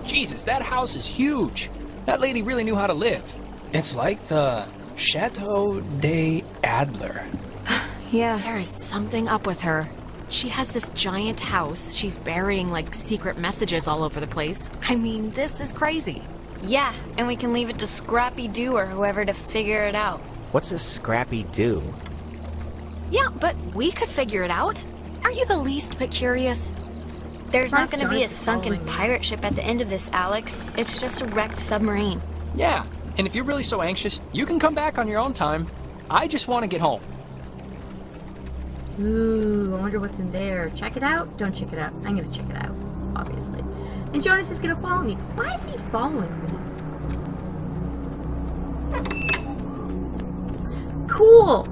Jesus, that house is huge. That lady really knew how to live. It's like the Chateau des Adler. Yeah. There is something up with her. She has this giant house. She's burying, like, secret messages all over the place. I mean, this is crazy. Yeah, and we can leave it to Scrappy Doo or whoever to figure it out. What's a Scrappy Doo? Yeah, but we could figure it out. Aren't you the least bit curious? There's not going to be a Jonas is sunken following me. pirate ship at the end of this, Alex. It's just a wrecked submarine. Yeah, and if you're really so anxious, you can come back on your own time. I just want to get home. Ooh, I wonder what's in there. Check it out? Don't check it out. I'm gonna check it out, obviously. And Jonas is gonna follow me. Why is he following me? Cool!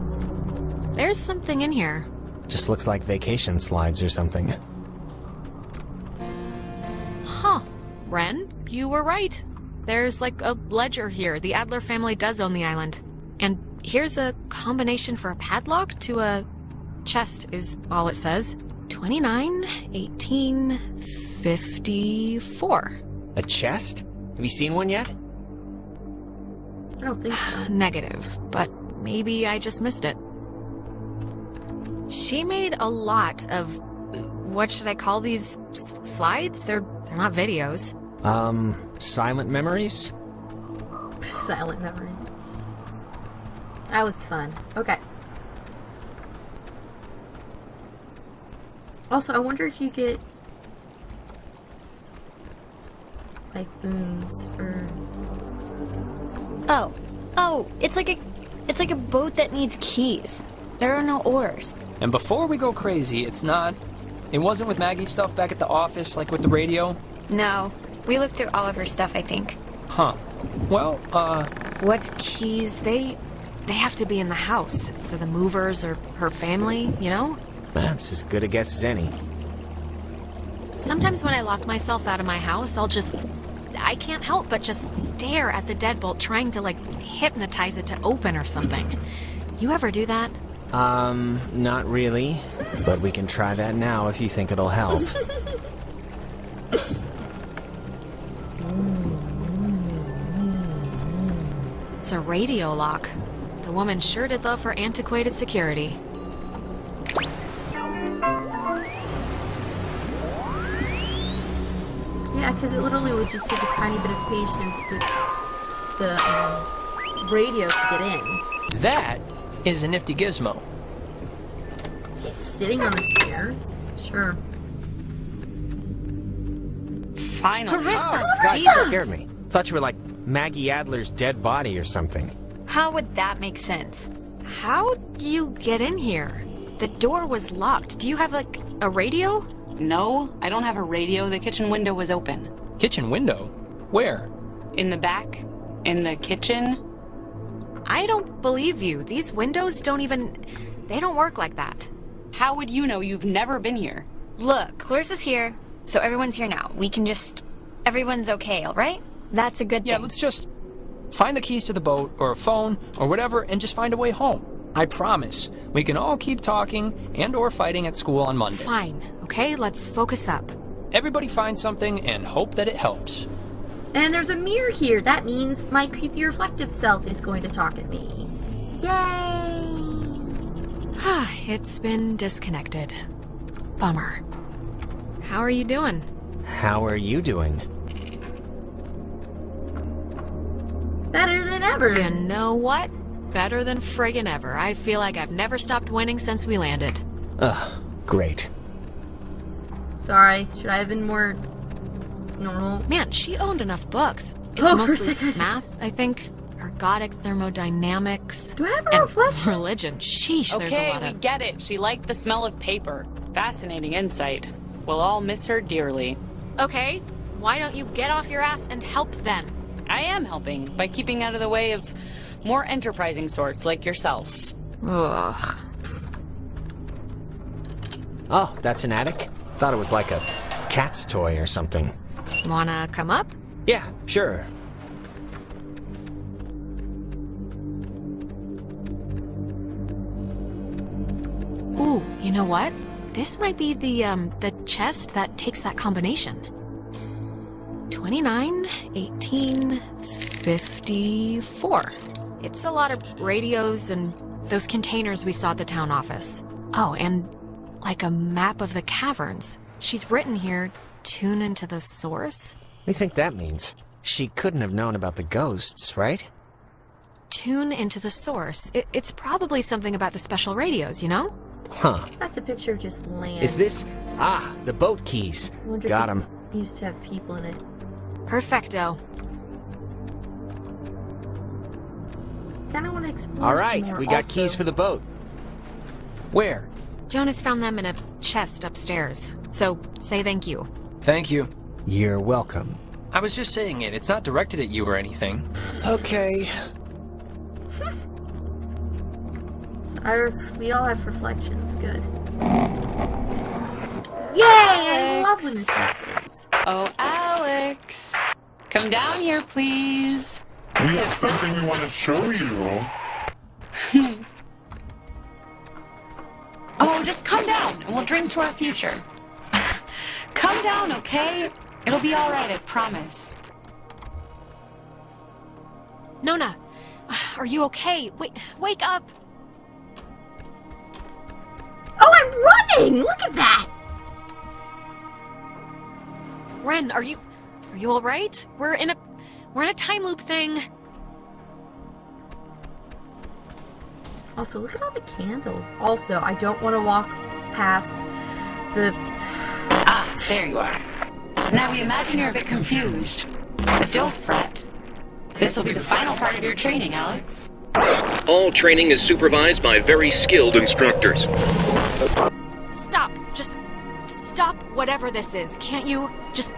There's something in here. Just looks like vacation slides or something. Huh. Ren, you were right. There's like a ledger here. The Adler family does own the island. And here's a combination for a padlock to a chest is all it says. 29, 18, 54. A chest? Have you seen one yet? I don't think so. Negative, but maybe I just missed it. She made a lot of, what should I call these slides? They're not videos. Silent memories? Silent memories. That was fun. Okay. Also, I wonder if you get like boons for Oh, it's like a boat that needs keys. There are no oars. And before we go crazy, it wasn't with Maggie's stuff back at the office, like with the radio? No, we looked through all of her stuff, I think. Huh. Well, What keys? They have to be in the house for the movers or her family, you know? That's as good a guess as any. Sometimes when I lock myself out of my house, I can't help but just stare at the deadbolt trying to, like, hypnotize it to open or something. You ever do that? Not really. But we can try that now if you think it'll help. It's a radio lock. The woman sure did love her antiquated security. yeah, because it literally would just take a tiny bit of patience with the radio to get in. that is a nifty gizmo. Is he sitting on the stairs? Sure. Finally. Clarissa! God, you Jesus! scared me. Thought you were like Maggie Adler's dead body or something. How would that make sense? How do you get in here? The door was locked. Do you have, like, a radio? No, I don't have a radio. The kitchen window was open. Kitchen window? Where? In the back? In the kitchen? I don't believe you. These windows they don't work like that. How would you know? You've never been here. Look, Clarissa's here, so everyone's here now. Everyone's okay, alright? That's a good Yeah, thing. let's just find the keys to the boat or a phone or whatever and just find a way home. I promise. We can all keep talking and or fighting at school on Monday. Fine, okay? Let's focus up. Everybody find something and hope that it helps. And there's a mirror here. That means my creepy reflective self is going to talk at me. Yay! It's been disconnected. Bummer. How are you doing? How are you doing? Better than ever. You know what? Better than friggin' ever. I feel like I've never stopped winning since we landed. Ugh, great. Sorry, should I have been more normal? Man, she owned enough books. It's Oh, for a mostly second. math, I think. Ergodic thermodynamics. Do I have a and reflection? religion. Sheesh, there's a Okay, lot we of... get it. She liked the smell of paper. Fascinating insight. We'll all miss her dearly. Okay, why don't you get off your ass and help then? I am helping by keeping out of the way of more enterprising sorts like yourself. Ugh. Oh, that's an attic? Thought it was like a cat's toy or something. Wanna come up? Yeah, sure. Ooh, you know what? This might be the chest that takes that combination. 29, 18, 54. It's a lot of radios and those containers we saw at the town office. Oh, and like a map of the caverns. She's written here, tune into the source. What do you think that means? She couldn't have known about the ghosts, right? Tune into the source. It's probably something about the special radios, you know? Huh. That's a picture of just land. Is this... Ah, the boat keys. I wonder if Got it 'em. Used to have people in it. Perfecto. Kind of want to explore. All right, some more we got also. keys for the boat. Where? Jonas found them in a chest upstairs. So, say thank you. Thank you. You're welcome. I was just saying it. It's not directed at you or anything. Okay. So we all have reflections. Good. Yay! I love when this happens. Oh, Alex. Come down here, please. We have something we want to show you. Oh, just come down and we'll drink to our future. Come down, okay? It'll be all right, I promise. Nona, are you okay? Wake up! Oh, I'm running! Look at that! Ren, are you all right? We're in a time loop thing. Also, look at all the candles. Also, I don't want to walk past the... Ah, there you are. Now we imagine you're a bit confused. But don't fret. This will be the final part of your training, Alex. All training is supervised by very skilled instructors. Stop. Just stop whatever this is. Can't you? Just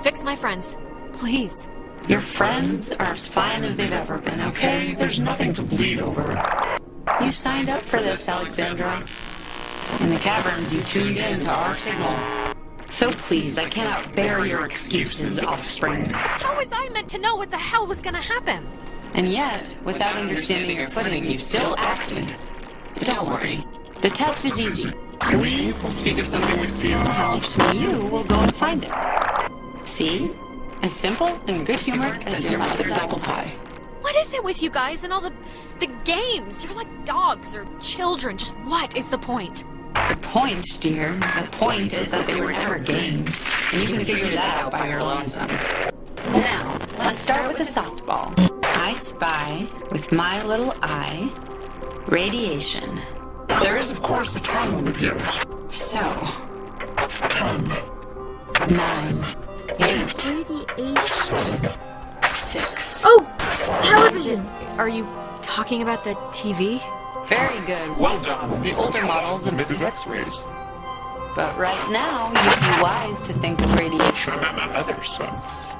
fix my friends. Please. Your friends are as fine as they've ever been, okay? There's nothing to bleed over. You signed up for this, Alexandra. In the caverns, you tuned in to our signal. So please, I cannot bear your excuses, offspring. How was I meant to know what the hell was gonna happen? And yet, without understanding your footing, you still acted. But don't worry. The test is easy. We will speak of something we see in the house, and you will go and find it. See? As simple and good-humored as your mother's apple pie. What is it with you guys and all the games? You're like dogs or children. Just what is the point? The point, dear, the point is that they were never games, and you can figure that out by your lonesome. Now, let's start with the softball. I spy, with my little eye, radiation. There is, of course, a time limit here. So, 10, 9, 8, Radiation. 7. 6. Oh! Television! Are you talking about the TV? Very good. Well done. The older models Emitted X-rays. But right now, you'd be wise to think of radiation. In another sense.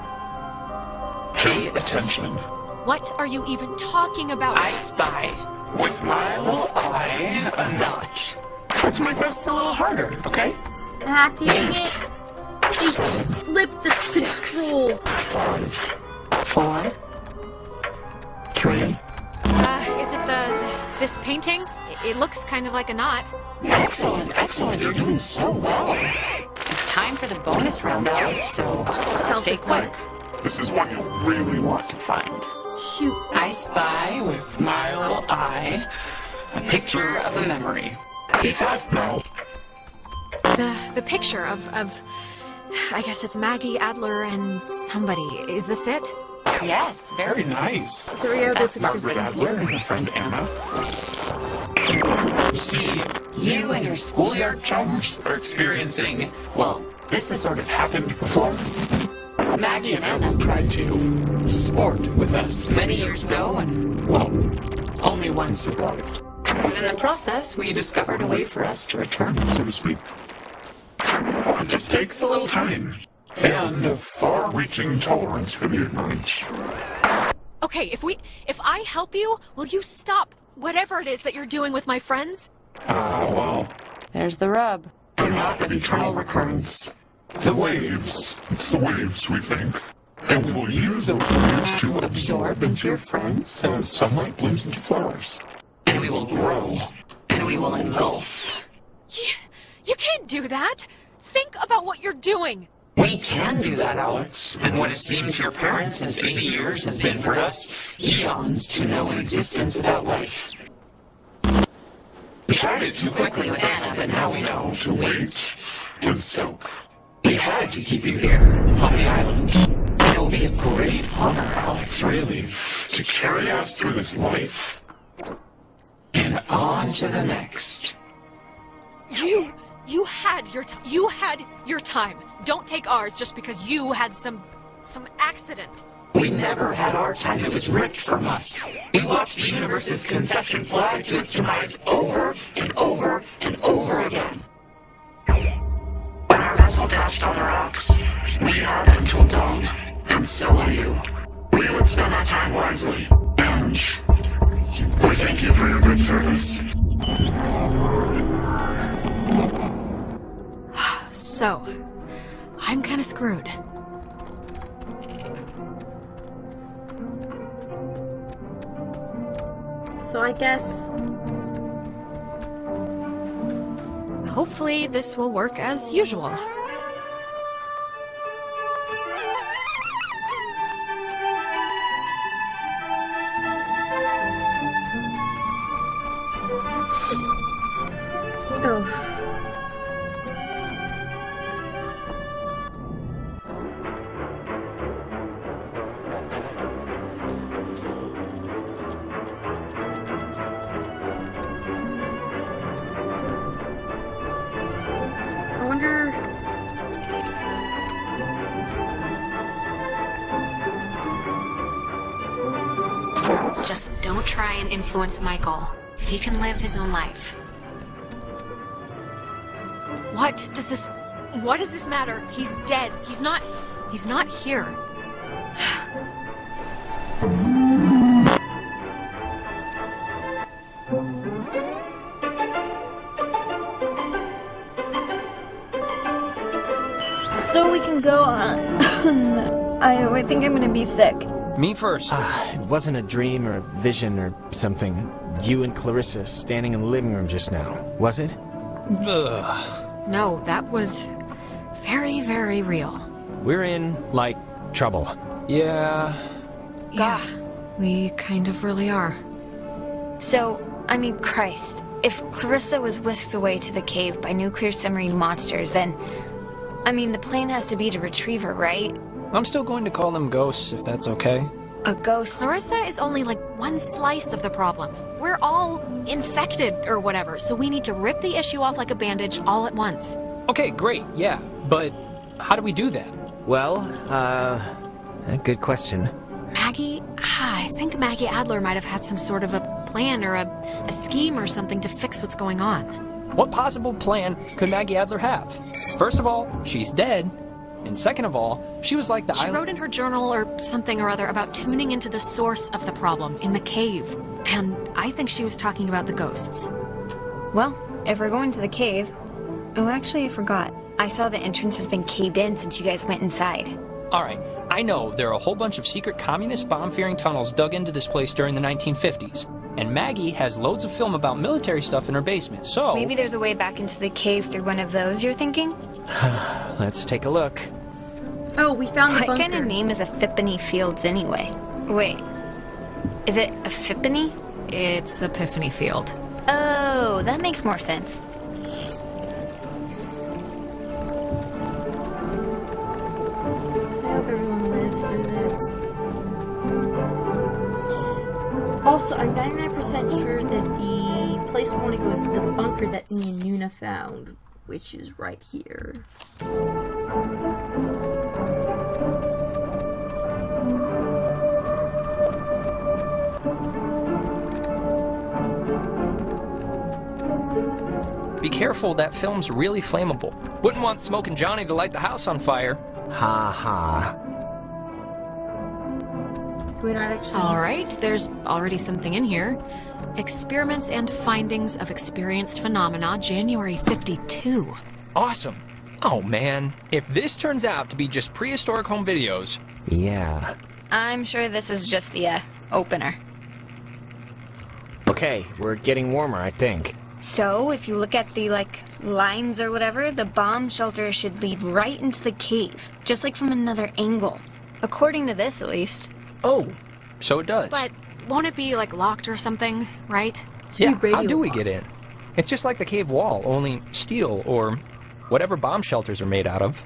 Pay attention. What are you even talking about? I spy. With my little eye, a notch. Let's make this a little harder, okay? Ah, dang it! They flipped the 6, controls. 5. 4, 3. Is it this painting? It looks kind of like a knot. Excellent, excellent. You're doing so well. It's time for the bonus round, Alex, so stay quick. This is one you'll really want to find. Shoot. I spy with my little eye a picture of a memory. Be fast now. The picture of I guess it's Maggie, Adler, and somebody. Is this it? Yes, very Very nice. So we are able That's to Margaret proceed Adler here. and her friend Anna. See, you and your schoolyard chums are experiencing, well, this has sort of happened before. Maggie and Anna tried to sport with us many years ago, and, well, only one survived. And in the process, we discovered a way for us to return. So to speak. It just takes a little time. And a far-reaching tolerance for the ignorant. Okay, if I help you, will you stop whatever it is that you're doing with my friends? Well, There's the rub. they're not of eternal recurrence. The waves. It's the waves, we think. And we will use those waves to absorb into your friends as sunlight blooms into flowers. And we will Grow. and we will engulf. You can't do that. Think about what you're doing. We can do that, Alex. And what has seemed to your parents as 80 years has been for us eons to know an existence without life. We tried it too quickly with Anna, but now we know. To wait and soak. We had to keep you here, on the island. It will be a great honor, Alex, really, To carry us through this life. and on to the next. You had your time. Don't take ours just because you had some accident. We never had our time. It was ripped from us. We watched the universe's conception fly to its demise over and over and over again. When our vessel dashed on the rocks, we had until dawn, and so will you. We would spend our time wisely. And we thank you for your good service. So, I'm kind of screwed. So I guess... Hopefully, this will work as usual. Oh. I wonder... Just don't try and influence Michael. He can live his own life. What does this matter? He's dead. He's not here. So we can go on. I think I'm gonna be sick. Me first. It wasn't a dream or a vision or something. You and Clarissa standing in the living room just now, was it? Ugh. No, that was very, very real. We're in, like, trouble. Yeah. Yeah, we kind of really are. So, I mean, Christ. If Clarissa was whisked away to the cave by nuclear submarine monsters, then... I mean, the plan has to be to retrieve her, right? I'm still going to call them ghosts, if that's okay. A ghost? Clarissa is only like one slice of the problem. We're all infected or whatever, so we need to rip the issue off like a bandage all at once. Okay, great, yeah. But how do we do that? Well, a good question. Maggie, I think Maggie Adler might have had some sort of a plan or a scheme or something to fix what's going on. What possible plan could Maggie Adler have? First of all, she's dead. And second of all, she was like the She island... wrote in her journal or something or other about tuning into the source of the problem in the cave. And I think she was talking about the ghosts. Well, if we're going to the cave... Oh, actually, I forgot. I saw the entrance has been caved in since you guys went inside. Alright, I know there are a whole bunch of secret communist bomb-fearing tunnels dug into this place during the 1950s. And Maggie has loads of film about military stuff in her basement, so... Maybe there's a way back into the cave through one of those, you're thinking? Let's take a look. Oh, we found the What bunker. kind of name is Epiphany Fields anyway? Wait, is it Epiphany? It's Epiphany Field. Oh, that makes more sense. I hope everyone lives through this. Also, I'm 99% sure that the place we want to go is the bunker that me and Nuna found, which is right here. Be careful, that film's really flammable. Wouldn't want Smokin' Johnny to light the house on fire. Ha ha. Can we not actually... Alright, there's already something in here. Experiments and Findings of Experienced Phenomena, January 52. Awesome. Oh man, if this turns out to be just prehistoric home videos... Yeah. I'm sure this is just the, opener. Okay, we're getting warmer, I think. So, if you look at the, lines or whatever, the bomb shelter should lead right into the cave, just like from another angle. According to this, at least. Oh, so it does. But won't it be, locked or something, right? yeah, radio how do we locked. get in? It's just like the cave wall, only steel or whatever bomb shelters are made out of.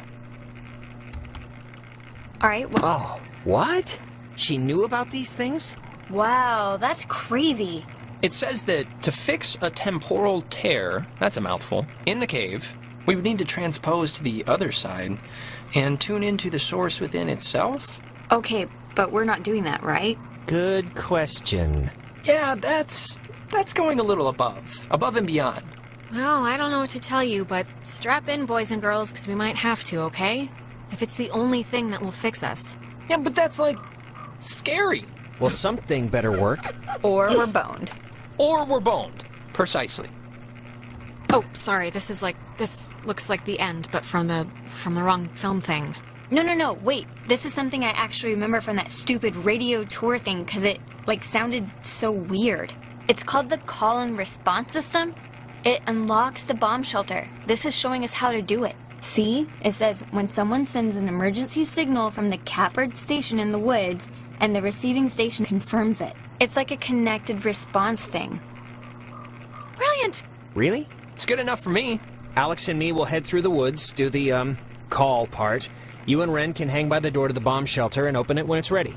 Alright, well, Oh, what? She knew about these things? wow, that's crazy. It says that to fix a temporal tear, that's a mouthful, in the cave, we would need to transpose to the other side and tune into the source within itself? Okay, but we're not doing that, right? Good question. Yeah, that's going a little above and beyond. Well, I don't know what to tell you, but strap in, boys and girls, because we might have to, okay? If it's the only thing that will fix us. Yeah, but that's scary. Well, something better work. Or we're boned. Or we're boned. Precisely. Oh, sorry, this looks like the end, but from the wrong film thing. No, wait. This is something I actually remember from that stupid radio tour thing, because it, sounded so weird. It's called the call and response system. It unlocks the bomb shelter. This is showing us how to do it. See? It says, when someone sends an emergency signal from the Catbird station in the woods, and the receiving station confirms it. It's like a connected response thing. Brilliant! Really? It's good enough for me. Alex and me will head through the woods, do the, call part. You and Ren can hang by the door to the bomb shelter and open it when it's ready.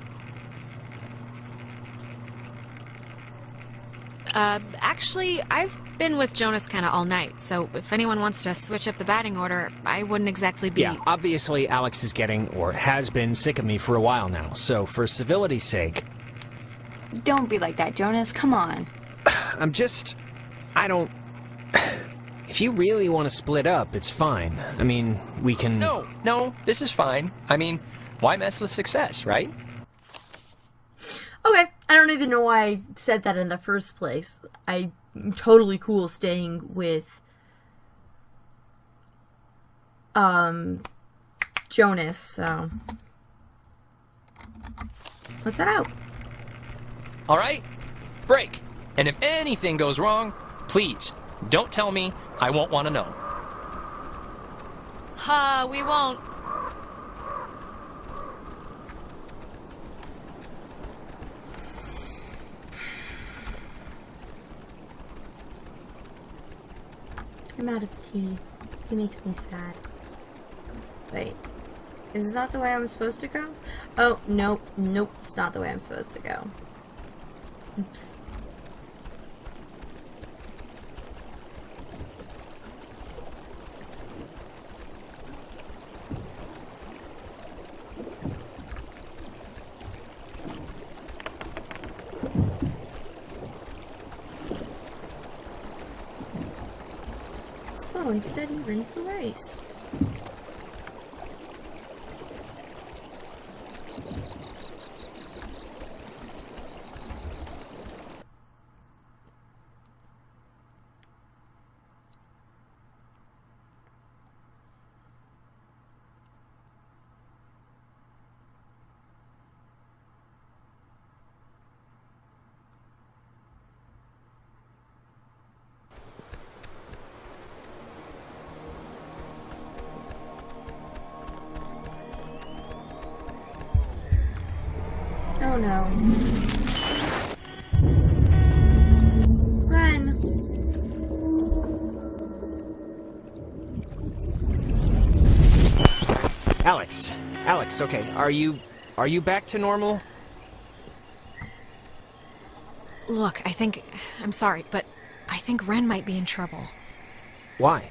Actually, I've been with Jonas kind of all night, so if anyone wants to switch up the batting order, I wouldn't exactly be... Yeah, obviously Alex is getting, or has been, sick of me for a while now, so for civility's sake... Don't be like that, Jonas. Come on. I don't... If you really want to split up, it's fine. I mean, we can... No, this is fine. I mean, why mess with success, right? Okay, I don't even know why I said that in the first place. I'm totally cool staying with Jonas, so let's head out. All right, break. And if anything goes wrong, please don't tell me. I won't want to know. We won't. I'm out of tea. He makes me sad. Wait, is this not the way I'm supposed to go? Oh, nope, it's not the way I'm supposed to go. Oops. So instead he wins the race. Oh no. Run! Alex, okay, are you back to normal? Look, I'm sorry, but I think Ren might be in trouble. Why?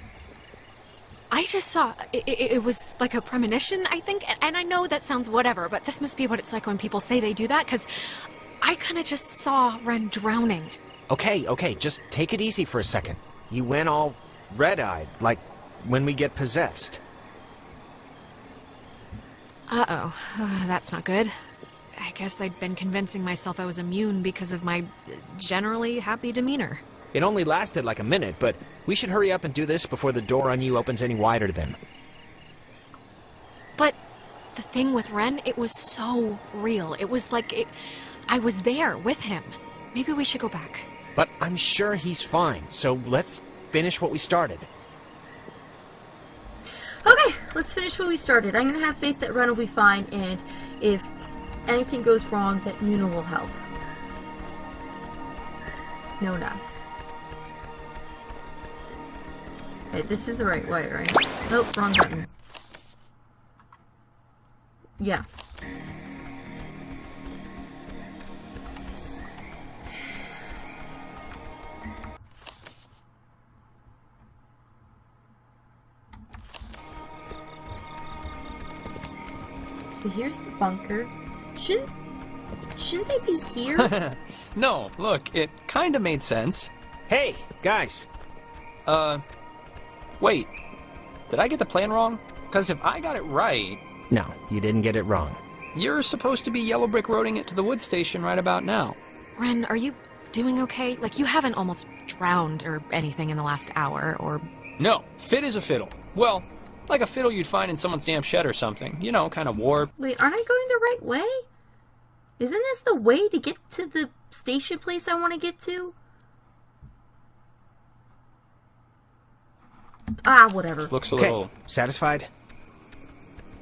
I just saw, it was like a premonition, I think, and I know that sounds whatever, but this must be what it's like when people say they do that, because I kind of just saw Ren drowning. Okay, just take it easy for a second. You went all red-eyed, like when we get possessed. Uh-oh, that's not good. I guess I'd been convincing myself I was immune because of my generally happy demeanor. It only lasted like a minute, but we should hurry up and do this before the door on you opens any wider then. But the thing with Ren, it was so real. It was like I was there with him. Maybe we should go back. But I'm sure he's fine, so let's finish what we started. Okay, let's finish what we started. I'm gonna have faith that Ren will be fine, and if anything goes wrong, that Nuna will help. Nona. Okay, this is the right way, right? Nope, wrong button. Yeah. So here's the bunker. Shouldn't they be here? No, look, it kind of made sense. Hey, guys. Wait. Did I get the plan wrong? Because if I got it right, No, you didn't get it wrong. you're supposed to be yellow brick roading it to the wood station right about now. Ren, are you doing okay? Like, you haven't almost drowned or anything in the last hour, or... No, fit as a fiddle. Well, like a fiddle you'd find in someone's damn shed or something. You know, kind of warped. Wait, aren't I going the right way? Isn't this the way to get to the station place I want to get to? Ah, whatever. Looks a Okay, little... satisfied?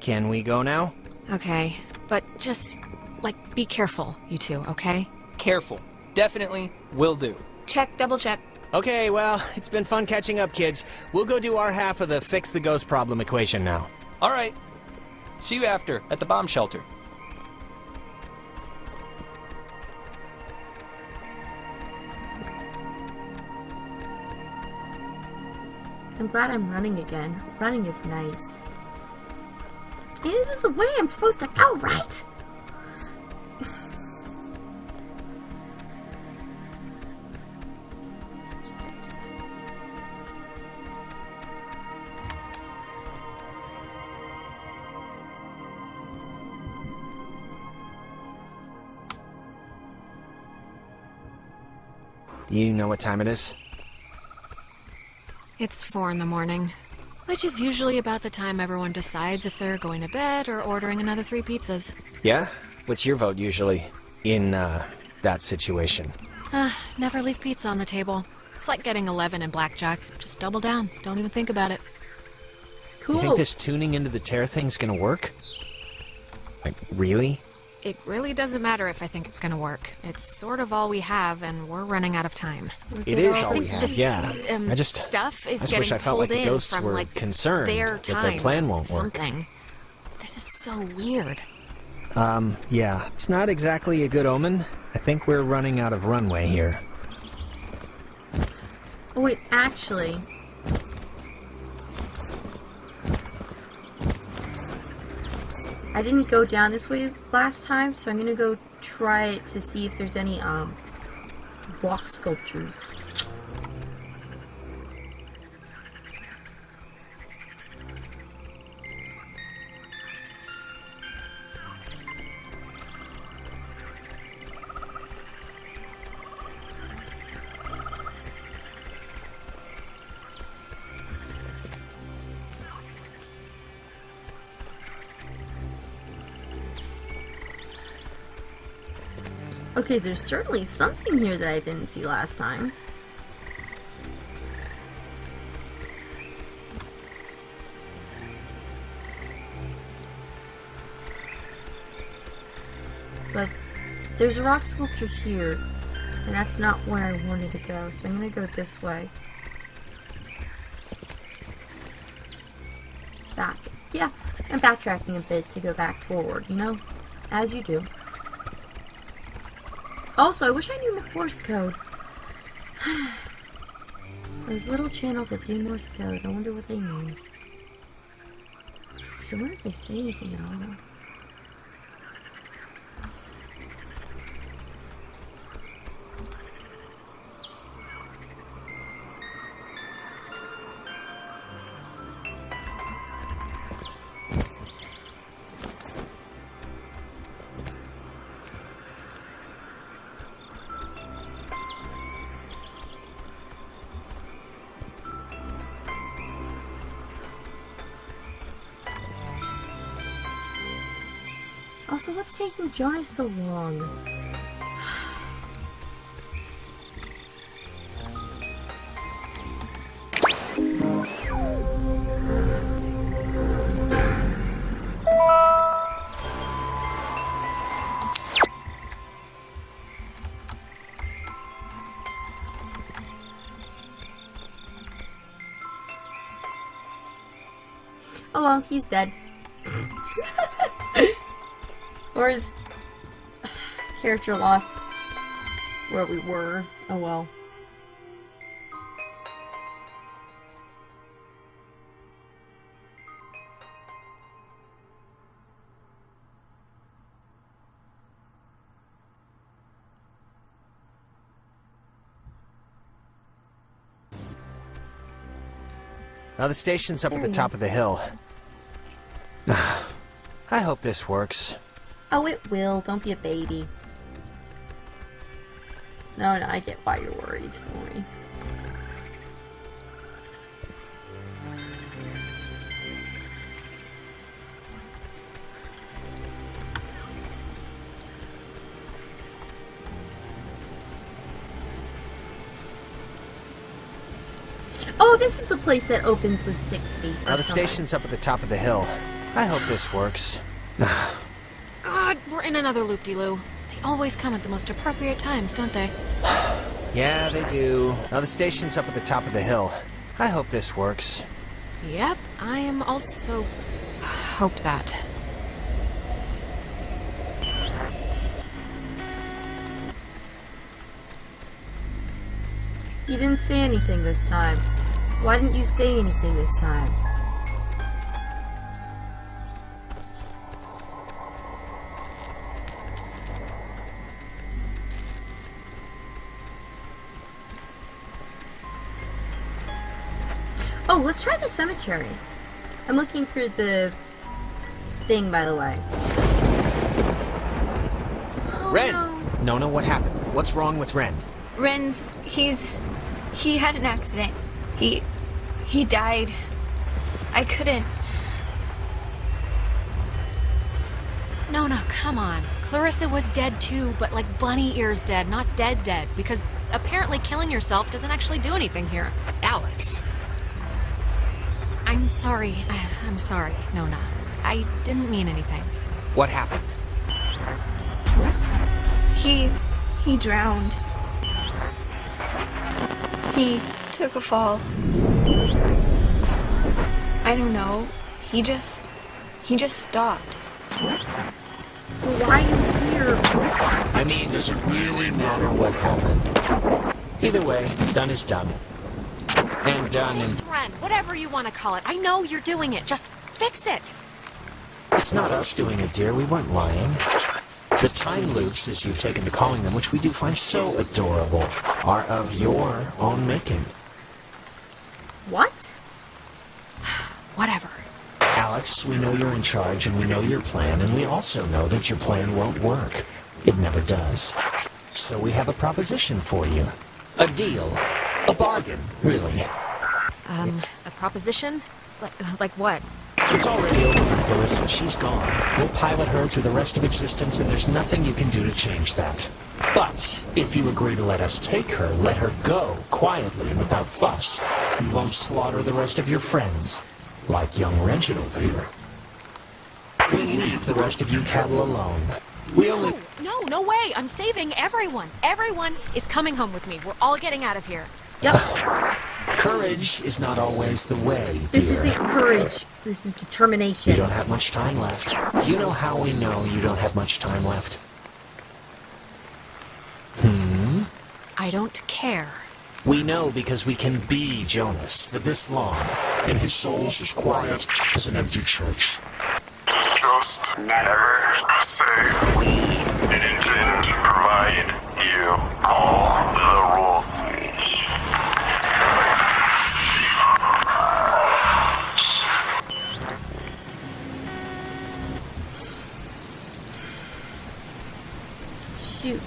Can we go now? Okay, but just, like, be careful, you two, okay? Careful. Definitely will do. Check, double check. Okay, well, it's been fun catching up, kids. We'll go do our half of the fix the ghost problem equation now. All right. See you after, at the bomb shelter. I'm glad I'm running again. Running is nice. This is the way I'm supposed to go, right? You know what time it is? It's 4 in the morning, which is usually about the time everyone decides if they're going to bed or ordering another 3 pizzas. Yeah? What's your vote usually in, that situation? Never leave pizza on the table. It's like getting 11 in blackjack. Just double down. Don't even think about it. Cool. You think this tuning into the tear thing's gonna work? Like, really? It really doesn't matter if I think it's gonna work. It's sort of all we have, and we're running out of time. It is I all we think have, this, yeah. um, I just stuff is just getting wish I felt like pulled the in ghosts from, were like, concerned their that time their plan or won't work. something. This is so weird. Yeah, it's not exactly a good omen. I think we're running out of runway here. Oh, wait, actually. I didn't go down this way last time, so I'm gonna go try it to see if there's any, rock sculptures. Okay, there's certainly something here that I didn't see last time. But there's a rock sculpture here, and that's not where I wanted to go, so I'm gonna go this way. Back. Yeah, I'm backtracking a bit to go back forward, you know? As you do. Also, I wish I knew Morse code. Those little channels that do Morse code, I wonder what they mean. So I wonder if they say anything at all. Also, what's taking Jonas so long? Oh well, he's dead. Or his character lost where we were. Oh well. Now the station's up at the top of the hill. I hope this works. Oh, it will. Don't be a baby. No, I get why you're worried. Don't worry. Oh, this is the place that opens with 60. Now the station's up at the top of the hill. I hope this works. God, we're in another loop-de-loo. They always come at the most appropriate times, don't they? Yeah, they do. Now the station's up at the top of the hill. I hope this works. Yep, I am also... hoped that. You didn't say anything this time. Why didn't you say anything this time? Oh, let's try the cemetery. I'm looking for the thing, by the way. Oh, Ren! no. Nona, what happened? What's wrong with Ren? Ren, he had an accident. He died. I couldn't. No, come on. Clarissa was dead too, but like bunny ears dead, not dead, because apparently killing yourself doesn't actually do anything here. Alex! I'm sorry. I'm sorry, Nona. I didn't mean anything. What happened? He drowned. He took a fall. I don't know. He just stopped. Why are you here? I mean, Does it really matter what happened? either way, done is done. And done Thanks, and... Ren. Whatever you want to call it. I know you're doing it. Just fix it. It's not us doing it, dear. We weren't lying. The time loops, as you've taken to calling them, which we do find so adorable, are of your own making. What? Whatever. Alex, we know you're in charge and we know your plan, and we also know that your plan won't work. It never does. So we have a proposition for you. A deal. A bargain, really. A proposition? Like what? It's already over for Clarissa. She's gone. We'll pilot her through the rest of existence, and there's nothing you can do to change that. But if you agree to let us take her, let her go, quietly and without fuss. We won't slaughter the rest of your friends, like young Reginald here. We leave the rest of you cattle alone. We only... No way. I'm saving everyone. Everyone is coming home with me. We're all getting out of here. Yep. Courage is not always the way, dear. This isn't courage. This is determination. You don't have much time left. Do you know how we know you don't have much time left? I don't care. We know because we can be Jonas for this long. And his soul's as quiet as an empty church. Just never say we didn't provide you all the rules. Shoot.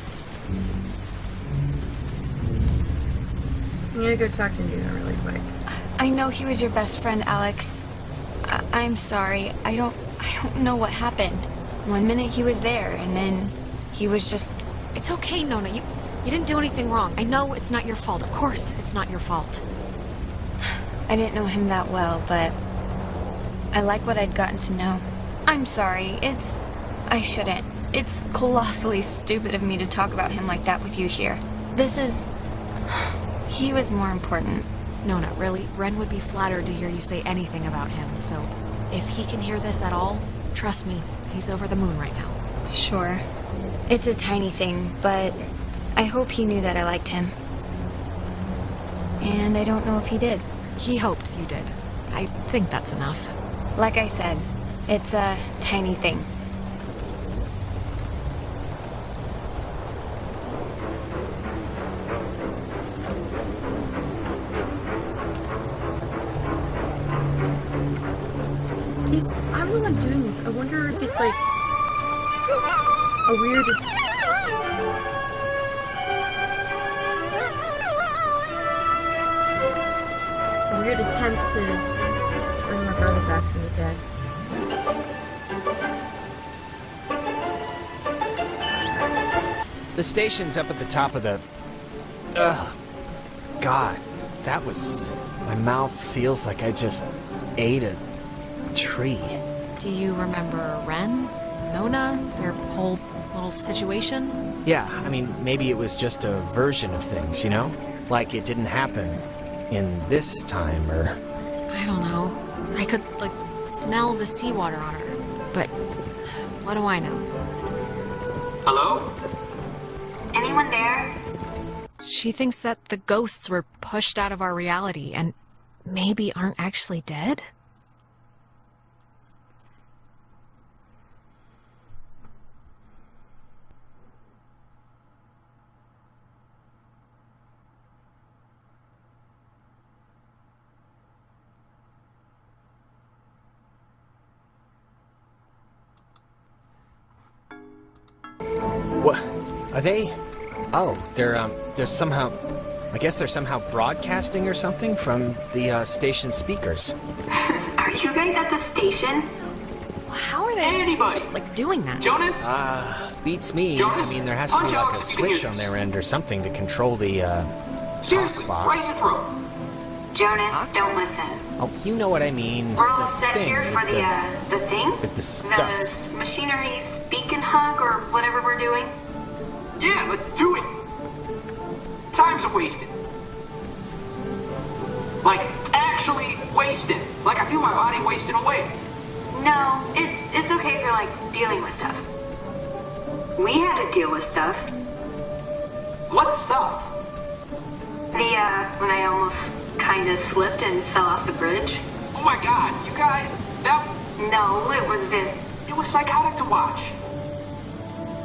I'm gonna go talk to Nuna really quick. I know he was your best friend, Alex. I'm sorry. I don't know what happened. One minute he was there, and then he was just... It's okay, Nona. You didn't do anything wrong. I know it's not your fault. Of course it's not your fault. I didn't know him that well, but I like what I'd gotten to know. I'm sorry. I shouldn't. It's colossally stupid of me to talk about him like that with you here. He was more important. Nona, really, Ren would be flattered to hear you say anything about him, so If he can hear this at all, trust me, he's over the moon right now. Sure. It's a tiny thing, but I hope he knew that I liked him. And I don't know if he did. He hoped you did. I think that's enough. Like I said, it's a tiny thing. If I'm the one doing this, I wonder if it's like a weird... weird attempt to bring my brother back from the dead. The station's up at the top of the... God, that was... My mouth feels like I just ate a tree. Do you remember Ren? Nona? Their whole little situation? Yeah, I mean, maybe it was just a version of things, you know? Like it didn't happen in this time, or... I don't know. I could, like, smell the seawater on her. But what do I know? Hello? Anyone there? She thinks that the ghosts were pushed out of our reality and maybe aren't actually dead? What? Are they... Oh, they're somehow... I guess they're somehow broadcasting or something from the station speakers. Are you guys at the station? How are they, Anybody? like, doing that? Jonas? Beats me. Jonas, I mean, there has to be punch like Alex a if you can hear switch on this. their end or something to control the, Seriously, talk right box. in the throat. Jonas, don't listen. Oh, you know what I mean. We're all The set thing here with for the thing? with the stuff. The machinery speak and hug or whatever we're doing? Yeah, let's do it. Time's a wasted. Like, actually wasted. Like, I feel my body wasting away. No, it's okay if you're, like, dealing with stuff. We had to deal with stuff. What stuff? When I almost kinda slipped and fell off the bridge. Oh my god, you guys, that... No, it was It was psychotic to watch.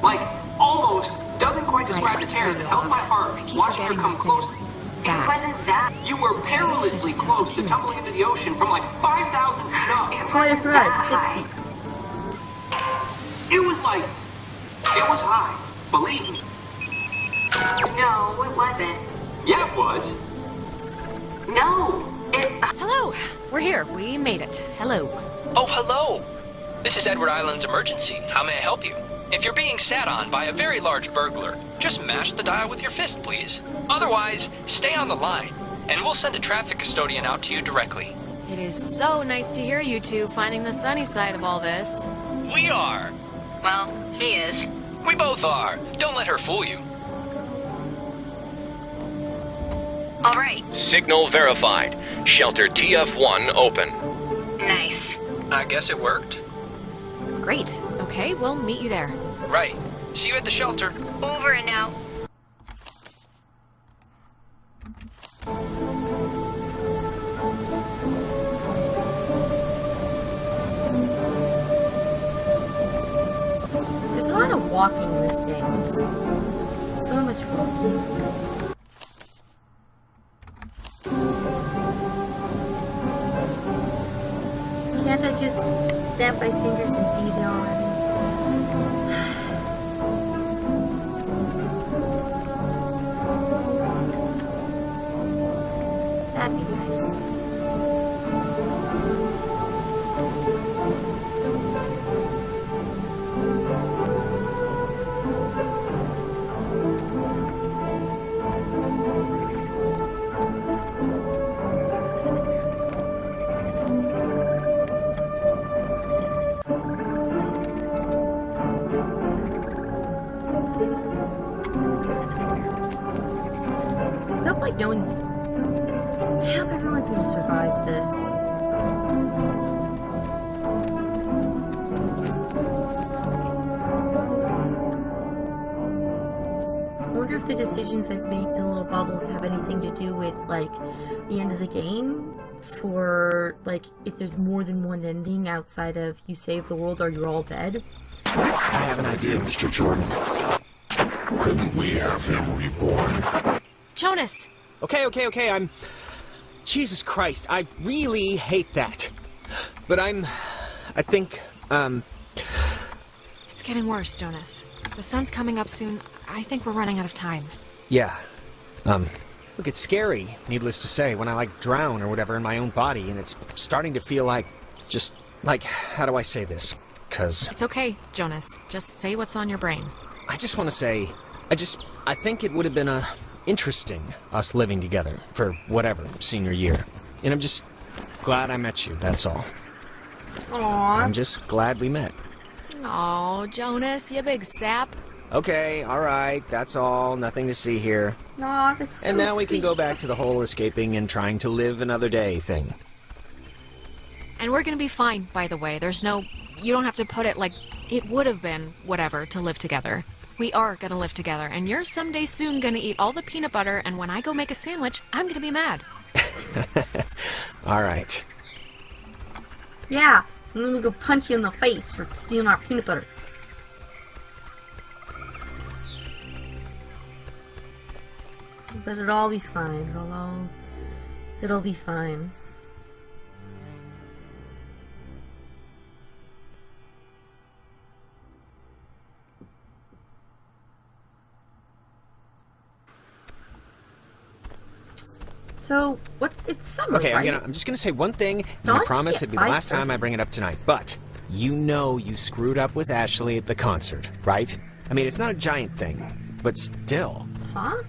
Like, almost doesn't quite describe the terror that held my heart I keep watching her forgetting come this closer. thing. It wasn't that. You were perilously just have close to to tune tumbling into the ocean from like 5,000 feet up. It Oh, I wasn't forgot, that it's 60. It was like... It was high. Believe me. No, it wasn't. Yeah, it was. No, it... Hello! We're here. We made it. Hello. Oh, hello! This is Edward Island's emergency. How may I help you? If you're being sat on by a very large burglar, just mash the dial with your fist, please. Otherwise, stay on the line, and we'll send a traffic custodian out to you directly. It is so nice to hear you two finding the sunny side of all this. We are. Well, he is. We both are. Don't let her fool you. All right. Signal verified. Shelter TF1 open. Nice. I guess it worked. Great. Okay, we'll meet you there. Right. See you at the shelter. Over and out. There's a lot of walking in this game. So much walking. Can't I just snap my fingers and beat it already? That'd be nice. I hope like no one's... I hope everyone's gonna survive this. if the decisions I've made in the little bubbles have anything to do with, like, the end of the game. For, like, if there's more than one ending outside of you save the world or you're all dead. I have an idea, Mr. Jordan. Couldn't we have him reborn? Jonas! Okay, I'm... Jesus Christ, I really hate that. But I think, It's getting worse, Jonas. The sun's coming up soon. I think we're running out of time. Yeah. Look, it's scary, needless to say, when I, like, drown or whatever in my own body, and it's starting to feel like, just, like, how do I say this? 'Cause... It's okay, Jonas. Just say what's on your brain. I just want to say, I think it would have been, interesting, us living together, for whatever, senior year. And I'm just glad I met you, that's all. Aww. I'm just glad we met. Oh, Jonas, you big sap. Okay, alright, that's all, nothing to see here. Aw, that's so And now we can sweet. go back to the whole escaping and trying to live another day thing. And we're gonna be fine, by the way. There's no... You don't have to put it like it would have been, whatever, to live together. We are gonna live together, and you're someday soon gonna eat all the peanut butter, and when I go make a sandwich, I'm gonna be mad. Alright. Yeah, and then we go punch you in the face for stealing our peanut butter. But it'll all be fine. It'll be fine. So, it's summer, Okay, right? I'm just gonna say one thing, and Don't I you promise get it'll be the last fired? time I bring it up tonight. But, you know you screwed up with Ashley at the concert, right? I mean, it's not a giant thing, but still. Huh?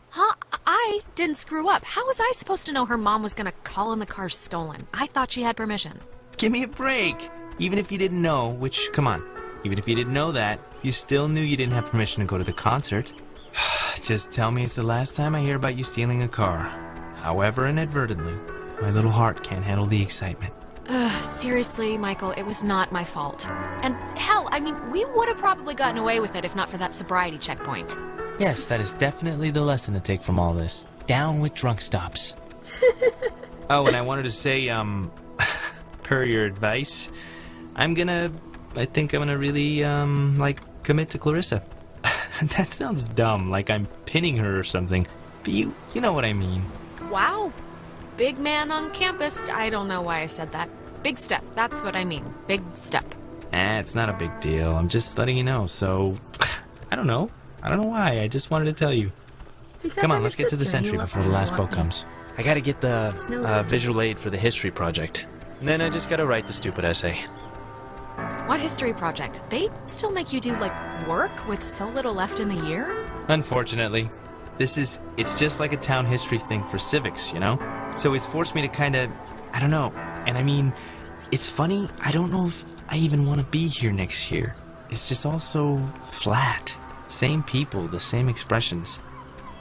Huh? I didn't screw up. How was I supposed to know her mom was gonna call in the car stolen? I thought she had permission. Give me a break. Even if you didn't know, which, come on, even if you didn't know that, you still knew you didn't have permission to go to the concert. Just tell me it's the last time I hear about you stealing a car. However inadvertently, my little heart can't handle the excitement. Seriously, Michael, it was not my fault. And hell, I mean, we would have probably gotten away with it if not for that sobriety checkpoint. Yes, that is definitely the lesson to take from all this. Down with drunk stops. Oh, and I wanted to say, per your advice, I think I'm gonna really, commit to Clarissa. That sounds dumb, like I'm pinning her or something. But you know what I mean. Wow. Big man on campus. I don't know why I said that. Big step. That's what I mean. Big step. It's not a big deal. I'm just letting you know, so... I don't know why. I just wanted to tell you. Because Come I'm on, let's your get to the sister and you Sentry love before me the and last you boat want me. comes. I gotta get the No. visual aid for the history project. And then I just gotta write the stupid essay. What history project? They still make you do, like, work with so little left in the year? Unfortunately. It's just like a town history thing for civics, you know? So it's forced me to kinda, I don't know. And I mean, it's funny, I don't know if I even want to be here next year. It's just all so flat. Same people, the same expressions.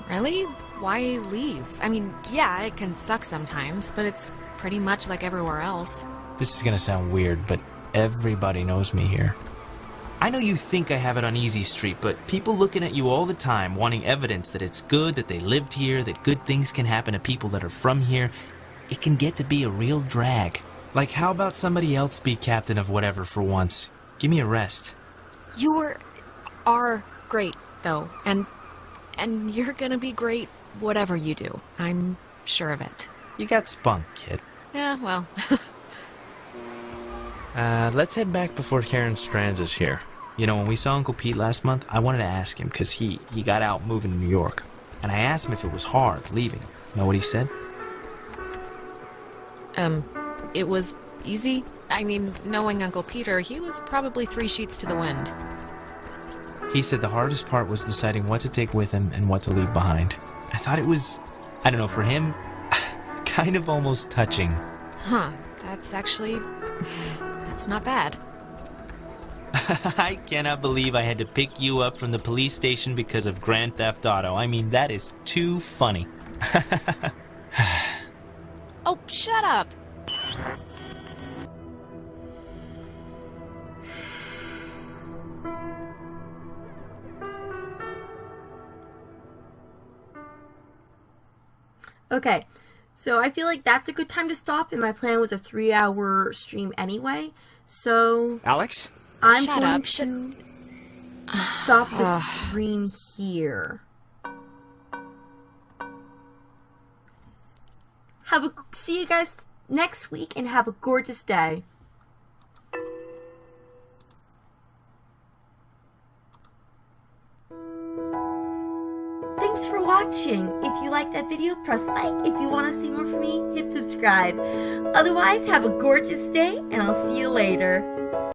Really? Why leave? I mean, yeah, it can suck sometimes, but it's pretty much like everywhere else. This is gonna sound weird, but everybody knows me here. I know you think I have it on easy street, but people looking at you all the time, wanting evidence that it's good, that they lived here, that good things can happen to people that are from here, it can get to be a real drag. Like, how about somebody else be captain of whatever for once? Give me a rest. You are great, though, and you're gonna be great whatever you do. I'm sure of it. You got spunk, kid. Yeah, well... Let's head back before Karen Strands is here. You know, when we saw Uncle Pete last month, I wanted to ask him, because he got out moving to New York. And I asked him if it was hard leaving. Know what he said? It was easy. I mean, knowing Uncle Peter, he was probably 3 sheets to the wind. He said the hardest part was deciding what to take with him and what to leave behind. I thought it was, I don't know, for him, kind of almost touching. Huh, that's actually... that's not bad. I cannot believe I had to pick you up from the police station because of Grand Theft Auto. I mean, that is too funny. Oh, shut up! Okay, so I feel like that's a good time to stop, and my plan was a 3-hour stream anyway. So Alex? I'm Shut going up. to stop the screen here. See you guys next week, and have a gorgeous day. Thanks for watching. If you liked that video, press like. If you want to see more from me, hit subscribe. Otherwise, have a gorgeous day, and I'll see you later.